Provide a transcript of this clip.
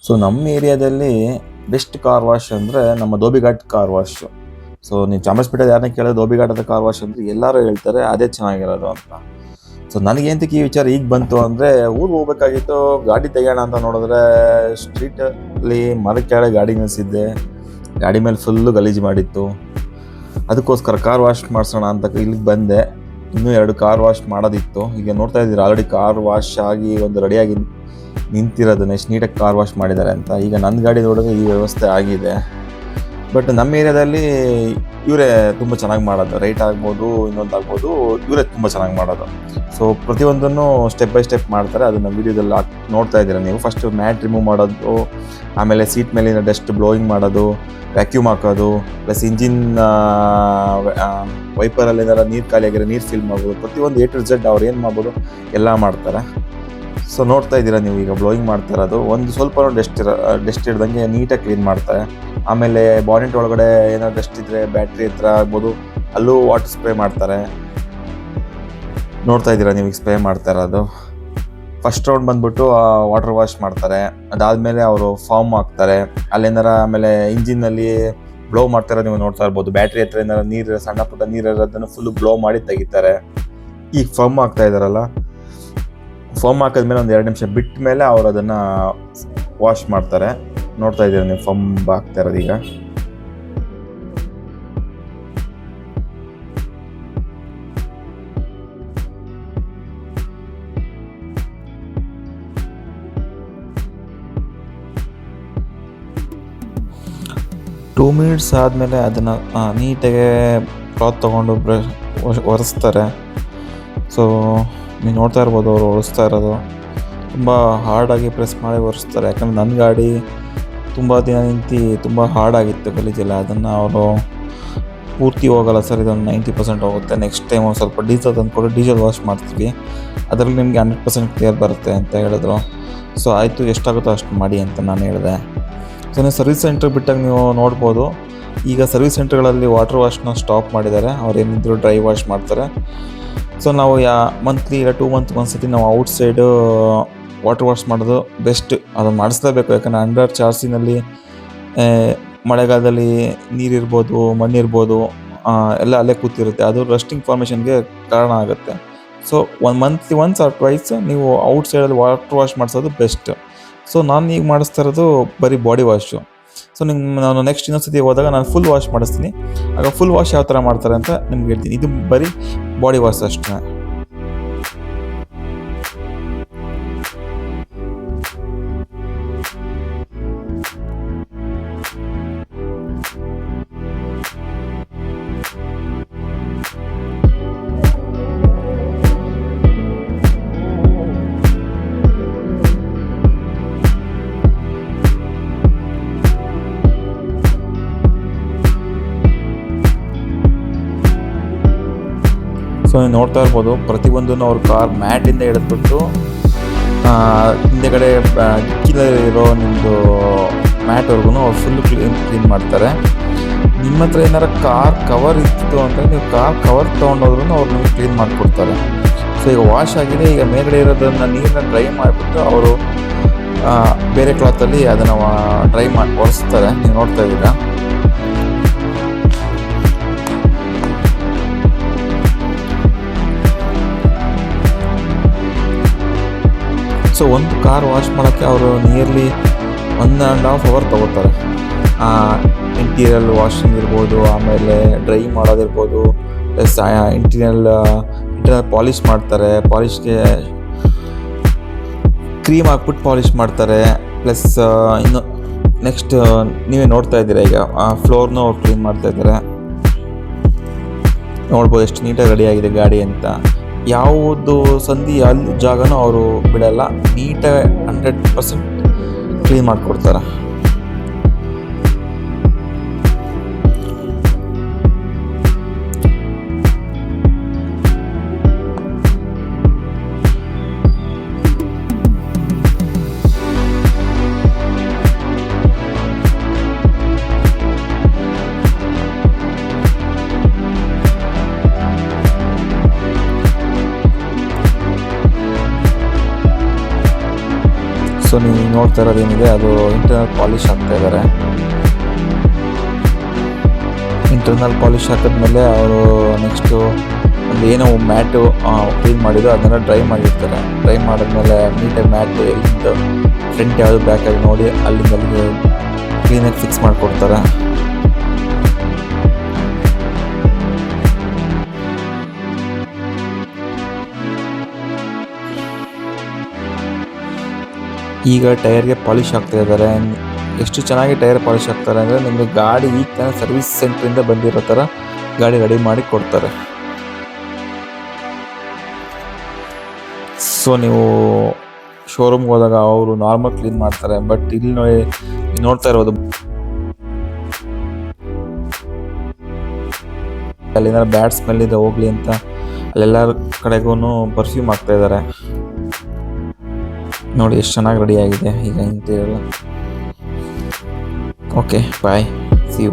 So ನಮ್ಮ ಏರಿಯಾದಲ್ಲಿ best car wash ಅಂದರೆ ನಮ್ಮ ಧೋಬಿಘಾಟ್ ಕಾರ್ ವಾಶ್. ಸೊ ನೀವು ಚಾಮರಾಜಪೇಟೆ ಯಾರನ್ನ ಕೇಳಿದ್ರೆ ಧೋಬಿಘಾಟದ ಕಾರ್ ವಾಶ್ ಅಂದರೆ ಎಲ್ಲರೂ ಹೇಳ್ತಾರೆ ಅದೇ ಚೆನ್ನಾಗಿರೋದು ಅಂತ. ಸೊ ನನಗೇಂತಕ್ಕೆ ಈ ವಿಚಾರ ಈಗ ಬಂತು ಅಂದರೆ, ಊರಿಗೆ ಹೋಗ್ಬೇಕಾಗಿತ್ತು, ಗಾಡಿ ತೆಗೋಣ ಅಂತ ನೋಡಿದ್ರೆ ಸ್ಟ್ರೀಟಲ್ಲಿ ಮರ ಕೆಳಗೆ ಗಾಡಿ ನಿಲ್ಲಿಸಿದ್ದೆ. ಗಾಡಿ ಮೇಲೆ ಫುಲ್ಲು ಗಲೀಜು ಮಾಡಿತ್ತು. ಅದಕ್ಕೋಸ್ಕರ ಕಾರ್ ವಾಶ್ ಮಾಡಿಸೋಣ ಅಂತ ಇಲ್ಲಿಗೆ ಬಂದೆ. ಇನ್ನೂ 2 ಕಾರ್ ವಾಶ್ ಮಾಡೋದಿತ್ತು. ಈಗ ನೋಡ್ತಾ ಇದ್ದೀರಿ ಆಲ್ರೆಡಿ ಕಾರ್ ವಾಶ್ ಆಗಿ ಒಂದು ರೆಡಿಯಾಗಿ ನಿಂತಿರೋದನ್ನ ಎಷ್ಟು ನೀಟಾಗಿ ಕಾರ್ ವಾಶ್ ಮಾಡಿದ್ದಾರೆ ಅಂತ. ಈಗ ನನ್ನ ಗಾಡಿ ನೋಡಿದ್ರೆ ಈ ವ್ಯವಸ್ಥೆ ಆಗಿದೆ. ಬಟ್ ನಮ್ಮ ಏರಿಯಾದಲ್ಲಿ ಇವರೇ ತುಂಬ ಚೆನ್ನಾಗಿ ಮಾಡೋದು. ರೈಟ್ ಆಗ್ಬೋದು, ಇನ್ನೊಂದು ಆಗ್ಬೋದು, ಇವರೇ ತುಂಬ ಚೆನ್ನಾಗಿ ಮಾಡೋದು. ಸೊ ಪ್ರತಿಯೊಂದನ್ನು ಸ್ಟೆಪ್ ಬೈ ಸ್ಟೆಪ್ ಮಾಡ್ತಾರೆ. ಅದನ್ನು ವೀಡಿಯೋದಲ್ಲಿ ನೋಡ್ತಾ ಇದ್ದೀರಾ ನೀವು. ಫಸ್ಟ್ ಮ್ಯಾಟ್ ರಿಮೂವ್ ಮಾಡೋದು, ಆಮೇಲೆ ಸೀಟ್ ಮೇಲಿನ ಡಸ್ಟ್ ಬ್ಲೋಯಿಂಗ್ ಮಾಡೋದು, ವ್ಯಾಕ್ಯೂಮ್ ಹಾಕೋದು, ಪ್ಲಸ್ ಇಂಜಿನ್ ವೈಪರಲ್ಲಿ ಏನಾರ ನೀರು ಖಾಲಿಯಾಗಿರೋ ನೀರು ಫಿಲ್ ಮಾಡ್ಬೋದು. ಪ್ರತಿಯೊಂದು A to Z ಅವ್ರು ಏನು ಮಾಡ್ಬೋದು ಎಲ್ಲ ಮಾಡ್ತಾರೆ. ಸೊ ನೋಡ್ತಾ ಇದ್ದೀರಾ ನೀವು, ಈಗ ಬ್ಲೋಯಿಂಗ್ ಮಾಡ್ತಾ ಇರೋದು. ಒಂದು ಸ್ವಲ್ಪ ಡಸ್ಟ್ ಇಡ್ದಂಗೆ ನೀಟಾಗಿ ಕ್ಲೀನ್ ಮಾಡ್ತಾರೆ. ಆಮೇಲೆ ಬಾನೆಟ್ ಒಳಗಡೆ ಏನಾದ್ರು ಡಸ್ಟ್ ಇದ್ದರೆ ಬ್ಯಾಟ್ರಿ ಹತ್ರ ಆಗ್ಬೋದು, ಅಲ್ಲೂ ವಾಟರ್ ಸ್ಪ್ರೇ ಮಾಡ್ತಾರೆ. ನೋಡ್ತಾ ಇದ್ದೀರಾ ನೀವು ಈಗ ಸ್ಪ್ರೇ ಮಾಡ್ತಾ ಇರೋದು. ಫಸ್ಟ್ ರೌಂಡ್ ಬಂದ್ಬಿಟ್ಟು ವಾಟರ್ ವಾಶ್ ಮಾಡ್ತಾರೆ. ಅದಾದಮೇಲೆ ಅವರು ಫಾರ್ಮ್ ಹಾಕ್ತಾರೆ. ಅಲ್ಲೇನಾರ ಆಮೇಲೆ ಇಂಜಿನಲ್ಲಿ ಬ್ಲೋ ಮಾಡ್ತಾರೆ, ನೀವು ನೋಡ್ತಾ ಇರ್ಬೋದು. ಬ್ಯಾಟ್ರಿ ಹತ್ರ ಏನಾರ ನೀರು, ಸಣ್ಣ ಪುಟ್ಟ ನೀರು ಇರೋದನ್ನು ಫುಲ್ಲು ಬ್ಲೋ ಮಾಡಿ ತೆಗಿತಾರೆ. ಈಗ ಫಾರ್ಮ್ ಹಾಕ್ತಾ ಇದ್ದಾರಲ್ಲ, ಫಾರ್ಮ್ ಹಾಕಿದ್ಮೇಲೆ ಒಂದು 2 ನಿಮಿಷ ಬಿಟ್ಟ ಮೇಲೆ ಅವರು ಅದನ್ನು ವಾಶ್ ಮಾಡ್ತಾರೆ. ನೋಡ್ತಾ ಇದ್ದೀರಾ ನೀವು ಫಾರ್ಮ್ ಹಾಕ್ತಾ ಇರೋದು ಈಗ. ಟೂ ಮಿನಿಟ್ಸ್ ಆದಮೇಲೆ ಅದನ್ನು ನೀಟಾಗೆ ಕ್ಲಾತ್ ತೊಗೊಂಡು ಒರೆಸ್ತಾರೆ. ಸೊ ನೀವು ನೋಡ್ತಾ ಇರ್ಬೋದು ಅವರು ಒರೆಸ್ತಾ ಇರೋದು. ತುಂಬ ಹಾರ್ಡಾಗಿ ಪ್ರೆಸ್ ಮಾಡಿ ಒರೆಸ್ತಾರೆ. ಯಾಕಂದರೆ ನನ್ನ ಗಾಡಿ ತುಂಬ ದಿನ ನಿಂತು ತುಂಬ ಹಾರ್ಡಾಗಿತ್ತು ಗಲೀಜೆಲ್ಲ. ಅದನ್ನು ಅವರು ಪೂರ್ತಿ ಹೋಗಲ್ಲ ಸರ್, ಇದೊಂದು 90% ಹೋಗುತ್ತೆ. ನೆಕ್ಸ್ಟ್ ಟೈಮ್ ಒಂದು ಸ್ವಲ್ಪ ಡೀಸೆಲ್ ತಂದುಕೊಡು, ಡೀಸೆಲ್ ವಾಶ್ ಮಾಡ್ತೀವಿ, ಅದರಲ್ಲಿ ನಿಮಗೆ 100% ಕ್ಲಿಯರ್ ಬರುತ್ತೆ ಅಂತ ಹೇಳಿದ್ರು. ಸೊ ಆಯಿತು, ಎಷ್ಟಾಗುತ್ತೋ ಅಷ್ಟು ಮಾಡಿ ಅಂತ ನಾನು ಹೇಳಿದೆ. ಸೊ ನೀವು ಸರ್ವಿಸ್ ಸೆಂಟ್ರ್ ಬಿಟ್ಟಾಗ ನೀವು ನೋಡ್ಬೋದು, ಈಗ ಸರ್ವಿಸ್ ಸೆಂಟ್ರ್ಗಳಲ್ಲಿ ವಾಟರ್ ವಾಶ್ನ ಸ್ಟಾಪ್ ಮಾಡಿದ್ದಾರೆ. ಅವ್ರು ಏನಿದ್ರು ಡ್ರೈ ವಾಶ್ ಮಾಡ್ತಾರೆ. ಸೊ ನಾವು ಮಂತ್ಲಿ ಇಲ್ಲ 2 ಮಂತ್ ಒಂದ್ಸತಿ ನಾವು ಔಟ್ಸೈಡು ವಾಟರ್ ವಾಶ್ ಮಾಡೋದು ಬೆಸ್ಟ್. ಅದನ್ನು ಮಾಡಿಸ್ಲೇಬೇಕು. ಯಾಕಂದರೆ ಅಂಡರ್ ಚಾರ್ಸಿನಲ್ಲಿ ಮಳೆಗಾಲದಲ್ಲಿ ನೀರಿರ್ಬೋದು, ಮಣ್ಣಿರ್ಬೋದು, ಎಲ್ಲ ಅಲ್ಲೇ ಕೂತಿರುತ್ತೆ. ಅದು ರಸ್ಟಿಂಗ್ ಫಾರ್ಮೇಷನ್ಗೆ ಕಾರಣ ಆಗುತ್ತೆ. So monthly once or twice ನೀವು ಔಟ್ಸೈಡಲ್ಲಿ ವಾಟರ್ ವಾಶ್ ಮಾಡಿಸೋದು ಬೆಸ್ಟ್. ಸೊ ನಾನು ಈಗ ಮಾಡಿಸ್ತಾ ಇರೋದು ಬರೀ ಬಾಡಿ ವಾಶು. ಸೊ ನಾನು ನೆಕ್ಸ್ಟ್ ಇನ್ನೊಂದ್ಸತಿ ಹೋದಾಗ ನಾನು ಫುಲ್ ವಾಶ್ ಮಾಡಿಸ್ತೀನಿ. ಆಗ ಫುಲ್ ವಾಶ್ ಯಾವ ಥರ ಮಾಡ್ತಾರೆ ಅಂತ ನಿಮ್ಗೆ ಹೇಳ್ತೀನಿ. ಇದು ಬರೀ ಬಾಡಿ ವಾಶ್ ಅಷ್ಟೇ. ಸೊ ನೀವು ನೋಡ್ತಾ ಇರ್ಬೋದು, ಪ್ರತಿಯೊಂದನ್ನು ಅವ್ರ ಕಾರ್ ಮ್ಯಾಟಿಂದ ಹಿಡಿದ್ಬಿಟ್ಟು ಹಿಂದೆಗಡೆ ಡಿಕ್ಕಿಲಿರೋ ನಿಮ್ಮದು ಮ್ಯಾಟ್ವರೆಗೂ ಅವ್ರು ಫುಲ್ ಕ್ಲೀನ್ ಮಾಡ್ತಾರೆ. ನಿಮ್ಮ ಹತ್ರ ಏನಾರು ಕಾರ್ ಕವರ್ ಇತ್ತು ಅಂದರೆ ನೀವು ಕಾರ್ ಕವರ್ ತೊಗೊಂಡೋದ್ರೂ ಅವ್ರು ನಿಮಗೆ ಕ್ಲೀನ್ ಮಾಡಿಕೊಡ್ತಾರೆ. ಸೊ ಈಗ ವಾಶ್ ಆಗಿದೆ, ಈಗ ಮೇಲ್ಗಡೆ ಇರೋದನ್ನು ನೀರನ್ನ ಡ್ರೈ ಮಾಡಿಬಿಟ್ಟು ಅವರು ಬೇರೆ ಕ್ಲಾತಲ್ಲಿ ಅದನ್ನು ಡ್ರೈ ಮಾಡಿ ಒರೆಸ್ತಾರೆ. ನೀವು ನೋಡ್ತಾ ಇದ್ದೀರಾ. ಸೊ ಒಂದು ಕಾರ್ ವಾಶ್ ಮಾಡೋಕ್ಕೆ ಅವರು ನಿಯರ್ಲಿ 1.5 hour ತೊಗೋತಾರೆ. ಇಂಟೀರಿಯಲ್ ವಾಷಿಂಗ್ ಇರ್ಬೋದು, ಆಮೇಲೆ ಡ್ರೈ ಮಾಡೋದಿರ್ಬೋದು, ಪ್ಲಸ್ ಇಂಟೀರಿಯಲ್ ಪಾಲಿಷ್ ಮಾಡ್ತಾರೆ. ಪಾಲಿಷ್ಗೆ ಕ್ರೀಮ್ ಹಾಕ್ಬಿಟ್ಟು ಪಾಲಿಷ್ ಮಾಡ್ತಾರೆ. ಪ್ಲಸ್ ಇನ್ನು ನೆಕ್ಸ್ಟ್ ನೀವೇ ನೋಡ್ತಾ ಇದ್ದೀರಾ, ಈಗ ಫ್ಲೋರ್ನೂ ಅವ್ರು ಕ್ಲೀನ್ ಮಾಡ್ತಾ ಇದ್ದಾರೆ. ನೋಡ್ಬೋದು ಎಷ್ಟು ನೀಟಾಗಿ ರೆಡಿಯಾಗಿದೆ ಗಾಡಿ ಅಂತ. ಯಾವುದು ಸಂಧಿ ಅಲ್ಲಿ ಜಾಗನೂ ಅವರು ಬಿಡಲ್ಲ, ನೀಟಾಗಿ 100% ಕ್ಲೀನ್ ಮಾಡಿಕೊಡ್ತಾರೆ. ಸೊ ನೀವು ನೋಡ್ತಾ ಇರೋದೇನಿದೆ ಅದು ಇಂಟರ್ನಲ್ ಪಾಲಿಶ್ ಹಾಕ್ತಾ ಇದ್ದಾರೆ. ಇಂಟರ್ನಲ್ ಪಾಲಿಶ್ ಹಾಕಿದ್ಮೇಲೆ ಅವರು ನೆಕ್ಸ್ಟು ಒಂದು ಏನೋ ಮ್ಯಾಟು ಕ್ಲೀನ್ ಮಾಡಿದ್ದು ಅದನ್ನೆಲ್ಲ ಡ್ರೈ ಮಾಡಿರ್ತಾರೆ. ಡ್ರೈ ಮಾಡಿದ್ಮೇಲೆ ನೀಟಾಗಿ ಮ್ಯಾಟ್ ಎಲ್ಲಿಂದ ಫ್ರಂಟ್ ಯಾವುದು ಬ್ಯಾಕ್ ಆಗಿ ನೋಡಿ ಅಲ್ಲಿಂದ ಅಲ್ಲಿಗೆ ಕ್ಲೀನಾಗಿ ಫಿಕ್ಸ್ ಮಾಡಿಕೊಡ್ತಾರೆ. ಈಗ ಟೈರ್ಗೆ ಪಾಲಿಶ್ ಹಾಕ್ತಾ ಇದ್ದಾರೆ. ಎಷ್ಟು ಚೆನ್ನಾಗಿ ಟೈರ್ ಪಾಲಿಶ್ ಹಾಕ್ತಾರೆ ಅಂದರೆ ನಿಮಗೆ ಗಾಡಿ ಈಗ ತಾನೇ ಸರ್ವಿಸ್ ಸೆಂಟ್ರಿಂದ ಬಂದಿರೋ ಥರ ಗಾಡಿ ರೆಡಿ ಮಾಡಿ ಕೊಡ್ತಾರೆ. ಸೊ ನೀವು ಶೋರೂಮ್ಗೆ ಹೋದಾಗ ಅವರು ನಾರ್ಮಲ್ ಕ್ಲೀನ್ ಮಾಡ್ತಾರೆ. ಬಟ್ ಇಲ್ಲಿ ನೋಡ್ತಾ ಇರೋದು ಅಲ್ಲೇನಾದ್ರು ಬ್ಯಾಡ್ ಸ್ಮೆಲ್ ಇದೆ ಹೋಗ್ಲಿ ಅಂತ ಅಲ್ಲೆಲ್ಲರ ಕಡೆಗೂ ಪರ್ಫ್ಯೂಮ್ ಹಾಕ್ತಾ ಇದ್ದಾರೆ. ನೋಡಿ ಎಷ್ಟು ಚೆನ್ನಾಗಿ ರೆಡಿ ಆಗಿದೆ ಈಗ interior. Okay bye, see you.